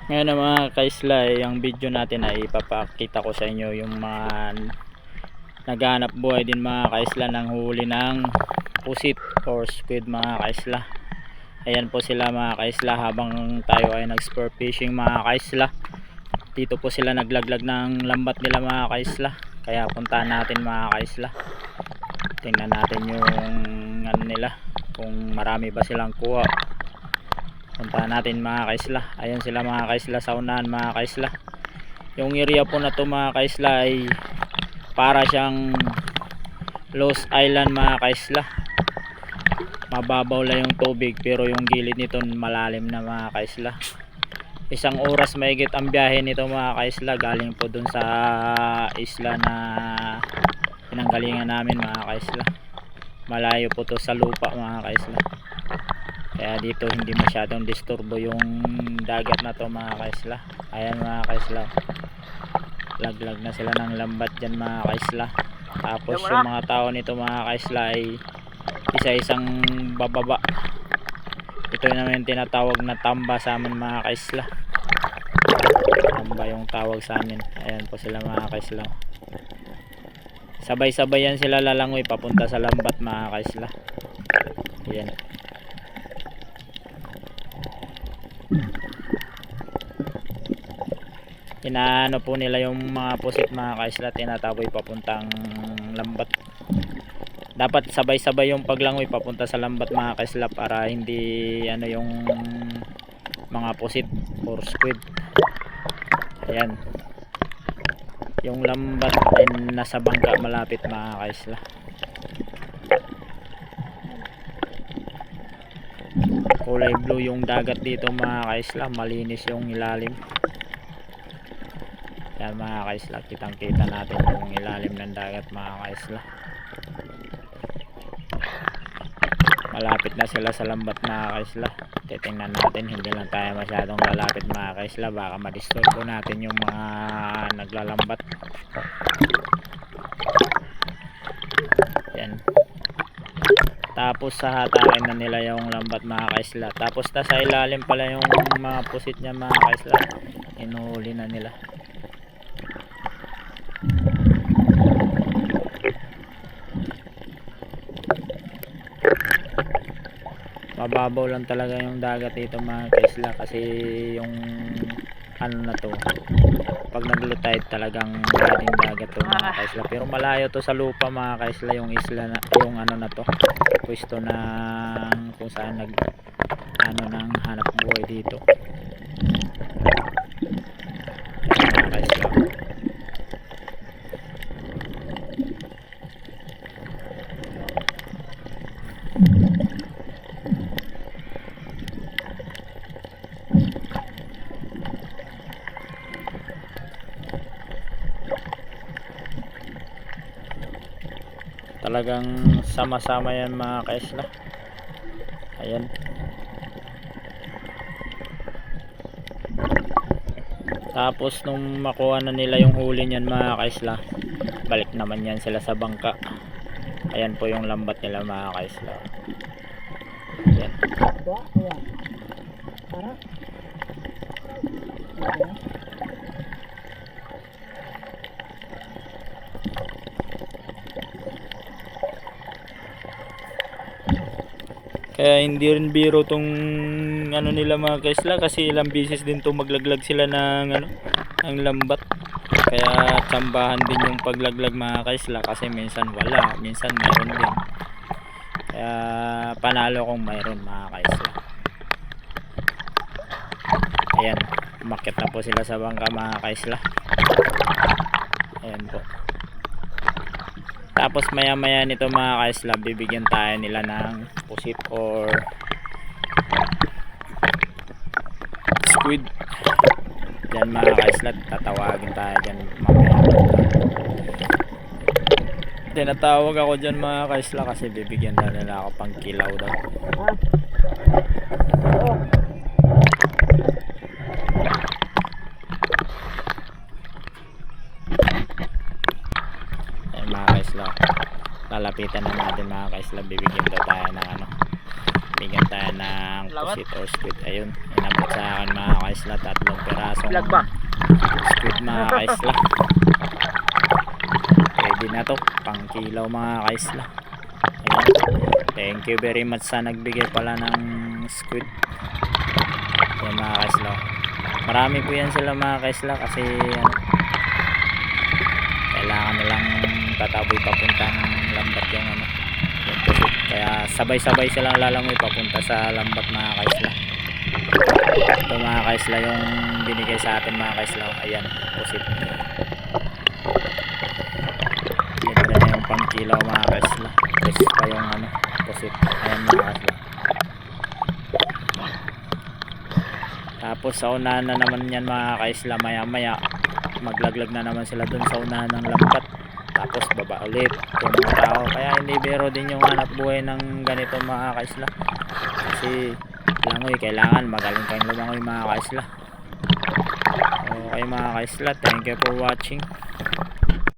Ngayon na mga kaisla, ang video natin ay ipapakita ko sa inyo yung mga naghahanap buhay din mga kaisla ng huli ng pusit or squid mga kaisla. Ayan po sila mga kaisla habang tayo ay nag sport fishing mga kaisla. Dito po sila naglaglag ng lambat nila mga kaisla. Kaya puntahan natin mga kaisla. Tingnan natin yung ano nila, kung marami ba silang kuha. Puntahan natin mga kaisla. Ayun sila mga kaisla sa unahan mga kaisla. Yung area po na to mga kaisla ay para siyang Lost Island mga kaisla. Mababaw lang yung tubig pero yung gilid nito malalim na mga kaisla. Isang oras mahigit ang biyahe nito mga kaisla, galing po dun sa isla na pinanggalingan namin mga kaisla. Malayo po to sa lupa mga kaisla. Kaya dito hindi masyadong disturbo yung dagat na to mga kaisla. Ayan mga kaisla, laglag na sila ng lambat dyan mga kaisla. Tapos yung mga tao nito mga kaisla ay isa-isang bababa. Ito naman yung tinatawag na tamba sa amin mga kaisla. Tamba yung tawag sa amin. Ayan po sila mga kaisla. Sabay-sabay yan sila lalangoy papunta sa lambat mga kaisla. Ayan. Inaano po nila yung mga pusit mga kaisla, tinataboy papuntang lambat. Dapat sabay-sabay yung paglangoy papunta sa lambat mga kaisla para hindi ano yung mga pusit or squid. Ayan. Yung lambat ay nasa bangka malapit mga kaisla. Kulay blue yung dagat dito mga kaisla, malinis yung ilalim. Yan mga kaisla, kitang kita natin yung ilalim ng dagat mga kaisla. Malapit na sila sa lambat mga kaisla. Titingnan natin, hindi lang tayo masyadong lalapit mga kaisla, baka madisturbo natin yung mga naglalambat. Yan. Tapos sa hatakin na nila yung lambat mga kaisla. Tapos nasa ilalim pala yung mga pusit niya mga kaisla. Inuhuli na nila. Mababaw lang talaga yung dagat dito mga kaisla, kasi yung ano na to, pag nag-low tide talagang maraming dagat to mga kaisla. Pero malayo to sa lupa mga kaisla, yung isla na, yung ano na to, pwesto ng kung saan nag ano nang hanap buhay dito mga kaisla. Talagang sama-sama yan mga kaisla. Ayan. Tapos nung makuha na nila yung huli niyan mga kaisla, balik naman yan sila sa bangka. Ayan po yung lambat nila mga kaisla. Ayan. Kaya hindi rin biro tong ano nila mga kaisla, kasi ilang beses din to maglaglag sila ng ano, ng lambat. Kaya tsambahan din yung paglaglag mga kaisla, kasi minsan wala, minsan mayroon din. Kaya panalo kung mayroon mga kaisla. Ayan, umakyat na po sila sa bangka mga kaisla. Ayan po. Tapos maya maya nito mga kaisla, bibigyan tayo nila ng pusit or squid. Diyan mga kaisla, tatawagin tayo dyan mamaya. Tinatawag ako dyan mga kaisla kasi bibigyan na nila ako pang kilaw daw. Ayan mga kaisla, lalapitan na natin mga kaisla, bibigyan daw tayo ng ano, titigan tayo ng pusit or squid. Ayun, inabot sa akin mga kaisla, 3 pirasong squid mga kaisla. Pwede na to, pang kilaw mga kaisla. Ayun. Thank you very much sa nagbigay pala ng squid. Yan mga kaisla, marami po yan sila mga kaisla kasi ano, kailangan nilang tataboy papuntang lambat yung ano, yung pusit. Kaya sabay-sabay silang lalangoy papunta sa lambat mga kaisla. Ito mga kaisla yung binigay sa atin mga kaisla. Ayan, pusit. Libre na yung pangkilaw mga kaisla. Fresh pa yung ano, pusit. Ayan mga kaisla. Tapos sa unahan na naman yan mga kaisla, maya maya maglaglag na naman sila dun sa unahan ng lambat. Tapos baba ulit yung mga tao. Kaya hindi biro din yung hanap buhay ng ganito mga kaisla. Kasi langoy, kailangan magaling kang lumangoy mga kaisla. Okay mga kaisla, thank you for watching.